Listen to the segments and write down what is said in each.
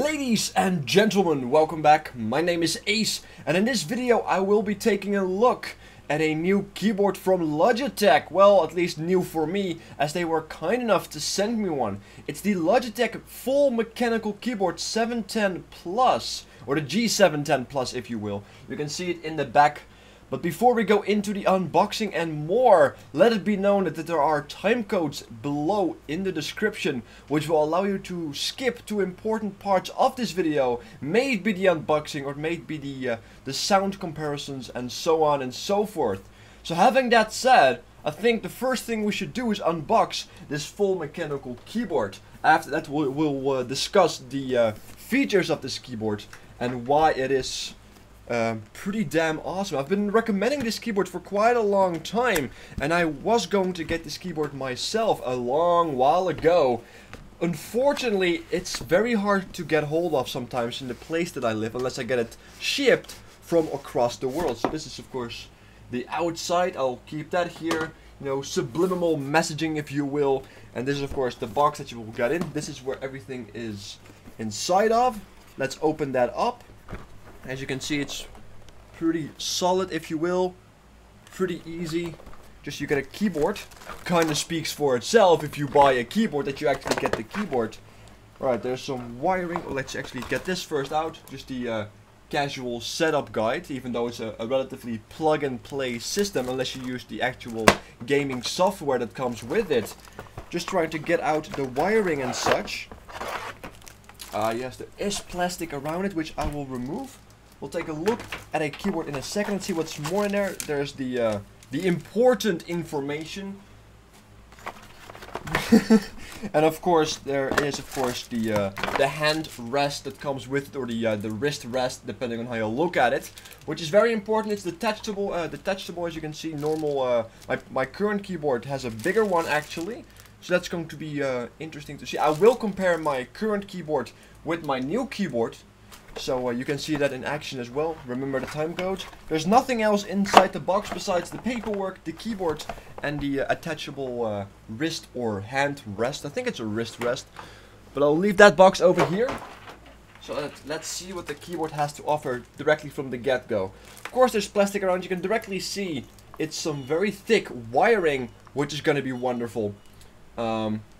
Ladies and gentlemen, welcome back. My name is Ace, and in this video I will be taking a look at a new keyboard from Logitech. Well, at least new for me, as they were kind enough to send me one. It's the Logitech full mechanical keyboard 710 Plus, or the G710 Plus if you will. You can see it in the back. But before we go into the unboxing and more, let it be known that there are time codes below in the description, which will allow you to skip to important parts of this video, may it be the unboxing or may it be the sound comparisons and so on and so forth. So having that said, I think the first thing we should do is unbox this full mechanical keyboard. After that we'll discuss the features of this keyboard and why it is pretty damn awesome. I've been recommending this keyboard for quite a long time, and I was going to get this keyboard myself a long while ago. Unfortunately, it's very hard to get hold of sometimes in the place that I live, unless I get it shipped from across the world. So this is of course the outside. I'll keep that here, you know, subliminal messaging if you will. And this is of course the box that you will get in. This is where everything is inside of. Let's open that up. As you can see, it's pretty solid, if you will, pretty easy. Just you get a keyboard, kind of speaks for itself if you buy a keyboard that you actually get the keyboard. Alright, there's some wiring. Let's actually get this first out, just the casual setup guide, even though it's a relatively plug and play system, unless you use the actual gaming software that comes with it. Just trying to get out the wiring and such. Yes, there is plastic around it, which I will remove. We'll take a look at a keyboard in a second and see what's more in there. There's the important information. And of course there is the hand rest that comes with it, or the wrist rest, depending on how you look at it, which is very important. It's detachable. Detachable, as you can see. Normal. My current keyboard has a bigger one actually, so that's going to be interesting to see. I will compare my current keyboard with my new keyboard, so you can see that in action as well. Remember the time codes. There's nothing else inside the box besides the paperwork, the keyboard, and the attachable wrist or hand rest. I think it's a wrist rest, but I'll leave that box over here. So let's see what the keyboard has to offer directly from the get-go. Of course there's plastic around. You can directly see it's some very thick wiring, which is going to be wonderful.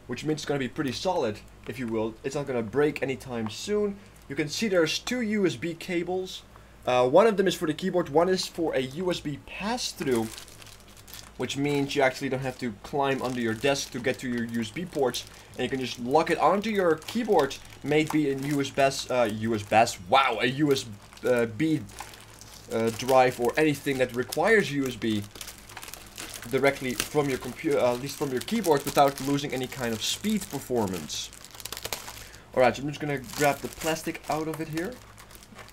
Which means it's going to be pretty solid, if you will. It's not going to break anytime soon. You can see there's two USB cables. One of them is for the keyboard, one is for a USB pass-through, which means you actually don't have to climb under your desk to get to your USB ports, and you can just lock it onto your keyboard, maybe in a USB drive or anything that requires USB directly from your computer, at least from your keyboard, without losing any kind of speed performance. Alright, so I'm just gonna grab the plastic out of it here.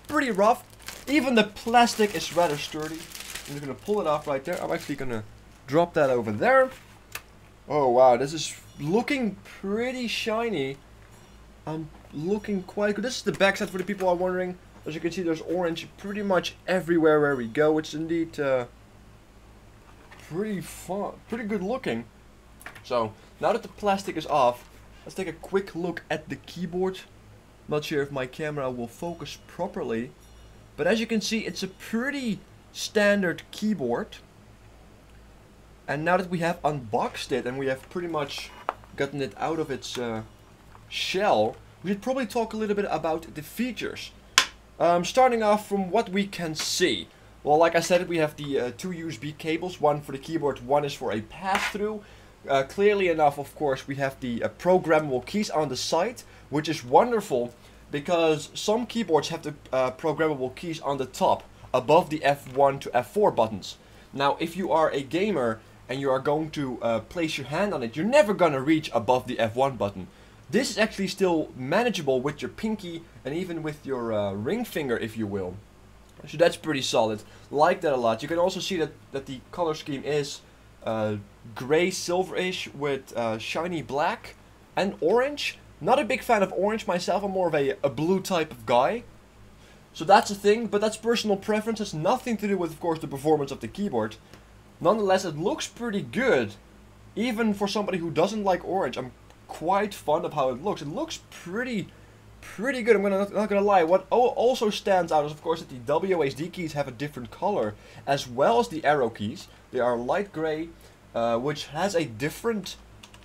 Pretty rough. Even the plastic is rather sturdy. I'm just gonna pull it off right there. I'm actually gonna drop that over there. Oh wow, this is looking pretty shiny. Looking quite good. This is the backside for the people who are wondering. As you can see, there's orange pretty much everywhere where we go. It's indeed pretty fun, pretty good looking. So now that the plastic is off, let's take a quick look at the keyboard. Not sure if my camera will focus properly, but as you can see, it's a pretty standard keyboard. And now that we have unboxed it and we have pretty much gotten it out of its shell, we should probably talk a little bit about the features. Starting off from what we can see. Well, like I said, we have the two USB cables, one for the keyboard, one is for a pass-through. Clearly enough, of course, we have the programmable keys on the side, which is wonderful because some keyboards have the programmable keys on the top, above the F1 to F4 buttons. Now, if you are a gamer and you are going to place your hand on it, you're never going to reach above the F1 button. This is actually still manageable with your pinky and even with your ring finger, if you will. So that's pretty solid. Like that a lot. You can also see that the color scheme is gray silverish with shiny black and orange. Not a big fan of orange myself. I'm more of a blue type of guy. So that's a thing, but that's personal preference. Has nothing to do with, of course, the performance of the keyboard. Nonetheless, it looks pretty good. Even for somebody who doesn't like orange, I'm quite fond of how it looks. It looks pretty pretty good. I'm not gonna lie. What also stands out is, of course, that the WASD keys have a different color, as well as the arrow keys. They are light gray, which has a different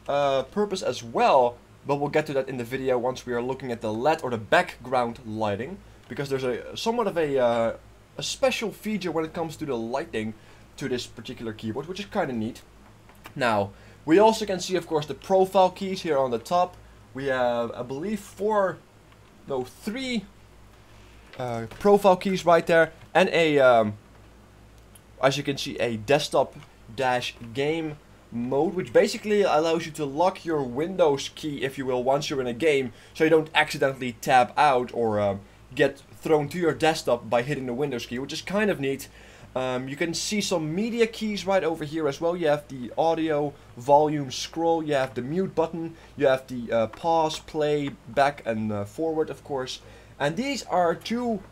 purpose as well. But we'll get to that in the video once we are looking at the LED or the background lighting, because there's a somewhat of a special feature when it comes to the lighting to this particular keyboard, which is kind of neat. Now, we also can see, of course, the profile keys here on the top. We have, I believe, three profile keys right there, and a, as you can see, a desktop-game mode, which basically allows you to lock your Windows key, if you will, once you're in a game, so you don't accidentally tab out or get thrown to your desktop by hitting the Windows key, which is kind of neat. You can see some media keys right over here as well. You have the audio, volume, scroll, you have the mute button, you have the pause, play, back and forward, of course. And these are two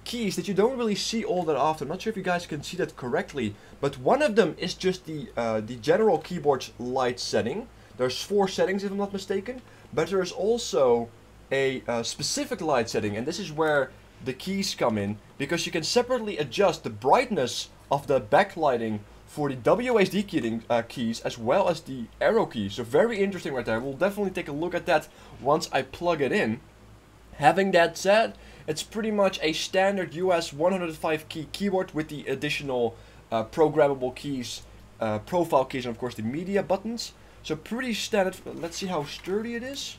keys that you don't really see all that often. Not sure if you guys can see that correctly, but one of them is just the general keyboard's light setting. There's 4 settings if I'm not mistaken, but there's also a specific light setting, and this is where the keys come in, because you can separately adjust the brightness of the backlighting for the WASD keys as well as the arrow keys. So very interesting right there. We'll definitely take a look at that once I plug it in. Having that said, it's pretty much a standard US 105 key keyboard with the additional programmable keys, profile keys, and of course the media buttons. So pretty standard. Let's see how sturdy it is.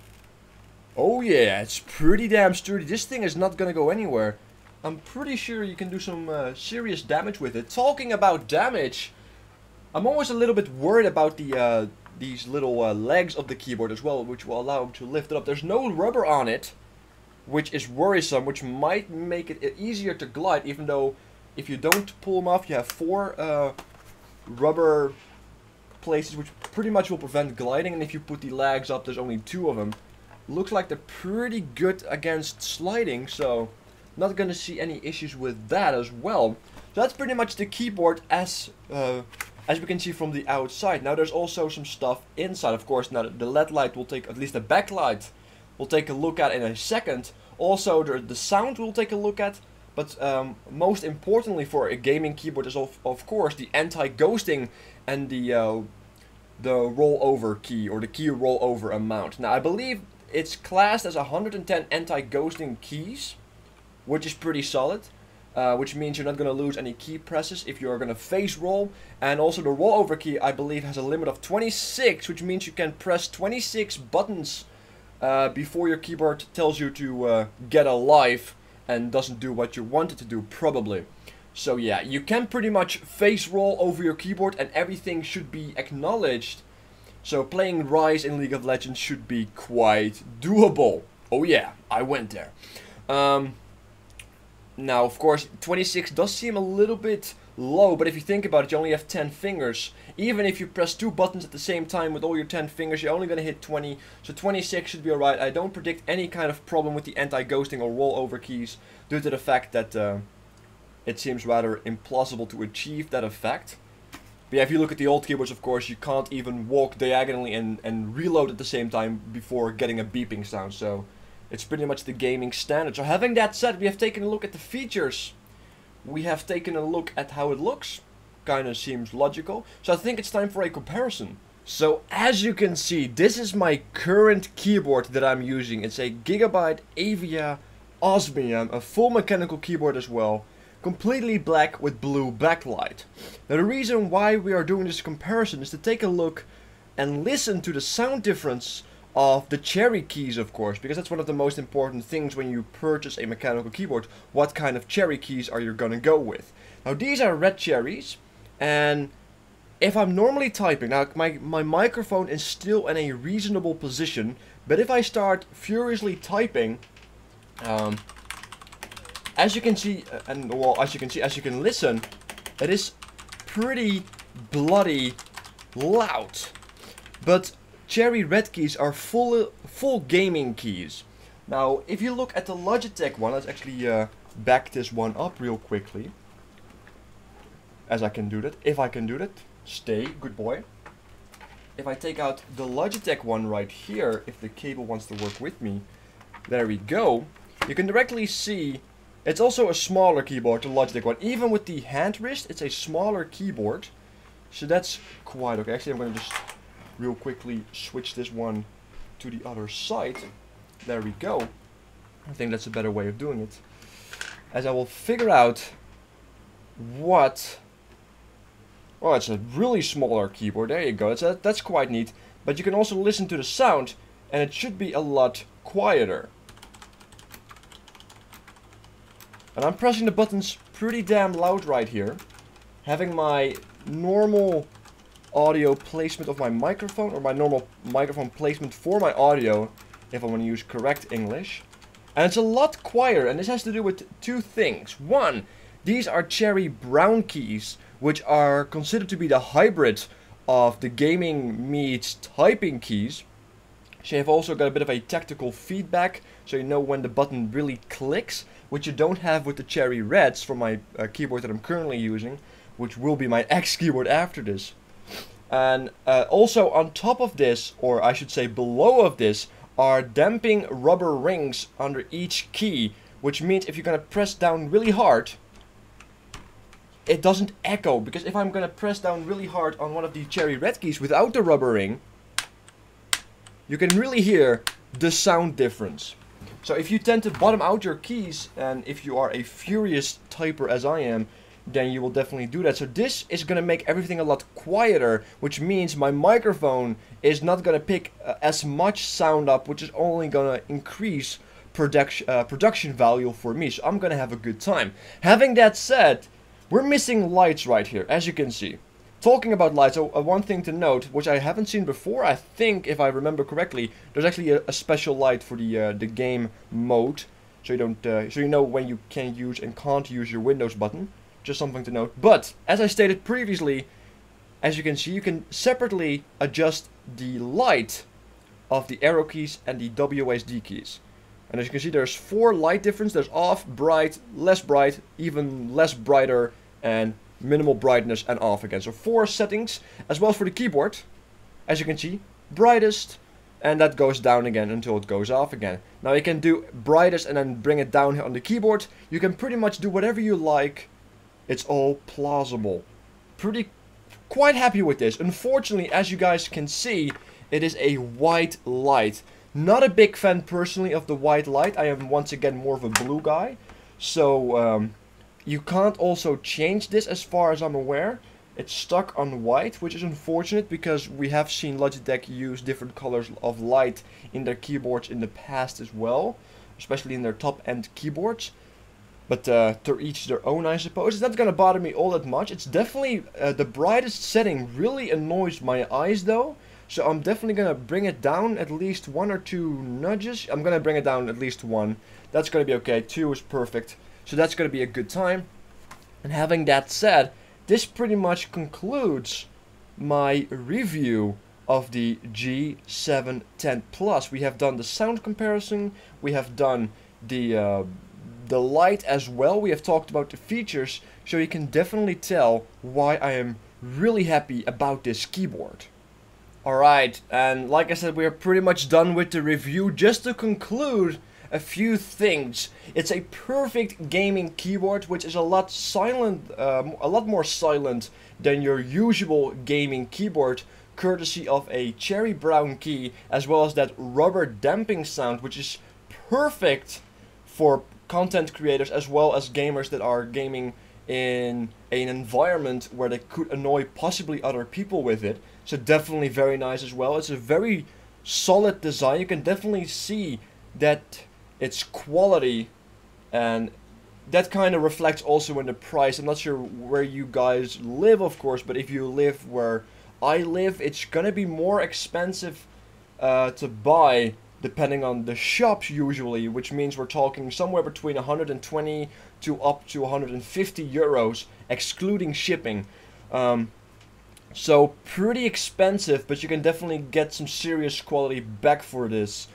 Oh yeah, it's pretty damn sturdy. This thing is not gonna go anywhere. I'm pretty sure you can do some serious damage with it. Talking about damage, I'm always a little bit worried about the these little legs of the keyboard as well, which will allow him to lift it up. There's no rubber on it, which is worrisome, which might make it easier to glide, even though if you don't pull them off, you have 4 rubber places, which pretty much will prevent gliding, and if you put the legs up, there's only 2 of them. Looks like they're pretty good against sliding, so not gonna see any issues with that as well. So that's pretty much the keyboard as we can see from the outside. Now there's also some stuff inside, of course. Now the LED light will take, at least the backlight, we'll take a look at in a second. Also the sound we'll take a look at, but most importantly for a gaming keyboard is of course the anti-ghosting and the rollover key, or the key rollover amount. Now I believe it's classed as 110 anti-ghosting keys, which is pretty solid, which means you're not going to lose any key presses if you're going to face roll. And also the rollover key, I believe, has a limit of 26, which means you can press 26 buttons before your keyboard tells you to get a life and doesn't do what you want it to do, probably. So yeah, you can pretty much face roll over your keyboard and everything should be acknowledged. So playing Rise in League of Legends should be quite doable. Oh yeah, I went there. Now, of course, 26 does seem a little bit low, but if you think about it, you only have 10 fingers. Even if you press 2 buttons at the same time with all your 10 fingers, you're only going to hit 20. So 26 should be alright. I don't predict any kind of problem with the anti-ghosting or rollover keys, due to the fact that it seems rather implausible to achieve that effect. But yeah, if you look at the old keyboards, of course, you can't even walk diagonally and reload at the same time before getting a beeping sound. So it's pretty much the gaming standard. So having that said, we have taken a look at the features. We have taken a look at how it looks. Kinda seems logical. So I think it's time for a comparison. So as you can see, this is my current keyboard that I'm using. It's a Gigabyte Avia Osmium, a full mechanical keyboard as well. Completely black with blue backlight. Now the reason why we are doing this comparison is to take a look and listen to the sound difference of the cherry keys, of course, because that's one of the most important things when you purchase a mechanical keyboard. What kind of cherry keys are you gonna go with? Now these are red cherries, and if I'm normally typing, now my microphone is still in a reasonable position, but if I start furiously typing, as you can see, as you can listen, it is pretty bloody loud. But cherry red keys are full gaming keys. Now, if you look at the Logitech one, let's actually back this one up real quickly. As I can do that. If I can do that. Stay, good boy. If I take out the Logitech one right here, if the cable wants to work with me, There we go. You can directly see it's also a smaller keyboard, the Logitech one. Even with the hand wrist, it's a smaller keyboard. So that's quite okay. Actually, I'm going to just real quickly switch this one to the other side. There we go. I think that's a better way of doing it. As I will figure out what... Oh, it's a really smaller keyboard. There you go. That's quite neat. But you can also listen to the sound, and it should be a lot quieter. And I'm pressing the buttons pretty damn loud right here. Having my normal audio placement of my microphone, or my normal microphone placement for my audio, if I want to use correct English. And it's a lot quieter, and this has to do with two things. One, these are cherry brown keys, which are considered to be the hybrid of the gaming meets typing keys. So you've also got a bit of a tactical feedback, so you know when the button really clicks, which you don't have with the cherry reds from my keyboard that I'm currently using, which will be my X keyboard after this. And also on top of this, or I should say below of this, are damping rubber rings under each key, which means if you're going to press down really hard, it doesn't echo, because if I'm going to press down really hard on one of the cherry red keys without the rubber ring, you can really hear the sound difference. So if you tend to bottom out your keys, and if you are a furious typer as I am, then you will definitely do that. So this is going to make everything a lot quieter, which means my microphone is not going to pick as much sound up, which is only going to increase production value for me. So I'm going to have a good time. Having that said, we're missing lights right here, as you can see. Talking about lights, one thing to note, which I haven't seen before, I think, if I remember correctly, there's actually a special light for the game mode, so you don't, so you know when you can use and can't use your Windows button. Just something to note. But as I stated previously, as you can see, you can separately adjust the light of the arrow keys and the WASD keys. And as you can see, there's 4 light difference. There's off, bright, even less brighter, and minimal brightness and off again. So 4 settings, as well as for the keyboard. As you can see, brightest, and that goes down again until it goes off again. Now you can do brightest and then bring it down here on the keyboard. You can pretty much do whatever you like. It's all plausible. Quite happy with this. Unfortunately, as you guys can see, it is a white light. Not a big fan personally of the white light. I am once again more of a blue guy. So you can't also change this as far as I'm aware. It's stuck on white, which is unfortunate because we have seen Logitech use different colors of light in their keyboards in the past as well. Especially in their top-end keyboards. But to each their own, I suppose. It's not going to bother me all that much. It's definitely the brightest setting really annoys my eyes though. So I'm definitely going to bring it down at least 1 or 2 nudges. I'm going to bring it down at least 1. That's going to be okay. 2 is perfect. So that's going to be a good time. And having that said, this pretty much concludes my review of the G710 Plus. We have done the sound comparison. We have done the light as well. We have talked about the features, so you can definitely tell why I am really happy about this keyboard. Alright, and like I said, we are pretty much done with the review. Just to conclude a few things. It's a perfect gaming keyboard, which is a lot more silent than your usual gaming keyboard, courtesy of a cherry brown key, as well as that rubber damping sound, which is perfect for content creators as well as gamers that are gaming in an environment where they could annoy possibly other people with it. So definitely very nice as well. It's a very solid design. You can definitely see that it's quality, and that kind of reflects also in the price. I'm not sure where you guys live, of course, but if you live where I live, it's gonna be more expensive to buy depending on the shops usually, which means we're talking somewhere between 120 to up to 150 euros, excluding shipping. So pretty expensive, but you can definitely get some serious quality back for this.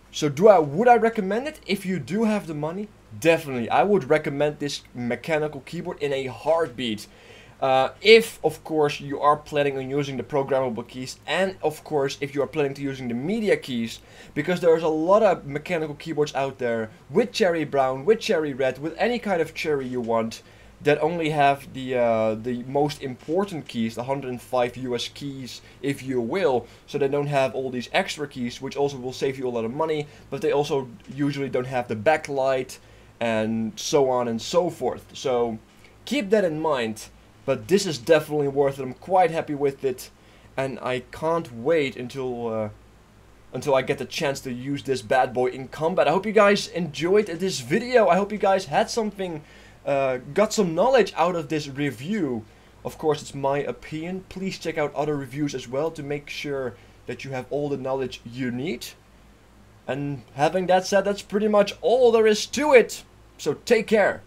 So would I recommend it? If you do have the money, definitely. I would recommend this mechanical keyboard in a heartbeat. If, of course, you are planning on using the programmable keys, and of course, if you are planning to using the media keys, because there's a lot of mechanical keyboards out there with cherry brown, with cherry red, with any kind of cherry you want, that only have the most important keys, the 105 US keys, if you will, so they don't have all these extra keys, which also will save you a lot of money, but they also usually don't have the backlight, and so on and so forth. So keep that in mind. But this is definitely worth it. I'm quite happy with it, and I can't wait until I get the chance to use this bad boy in combat. I hope you guys enjoyed this video. I hope you guys had something, got some knowledge out of this review. Of course, it's my opinion. Please check out other reviews as well to make sure that you have all the knowledge you need. And having that said, that's pretty much all there is to it. So take care.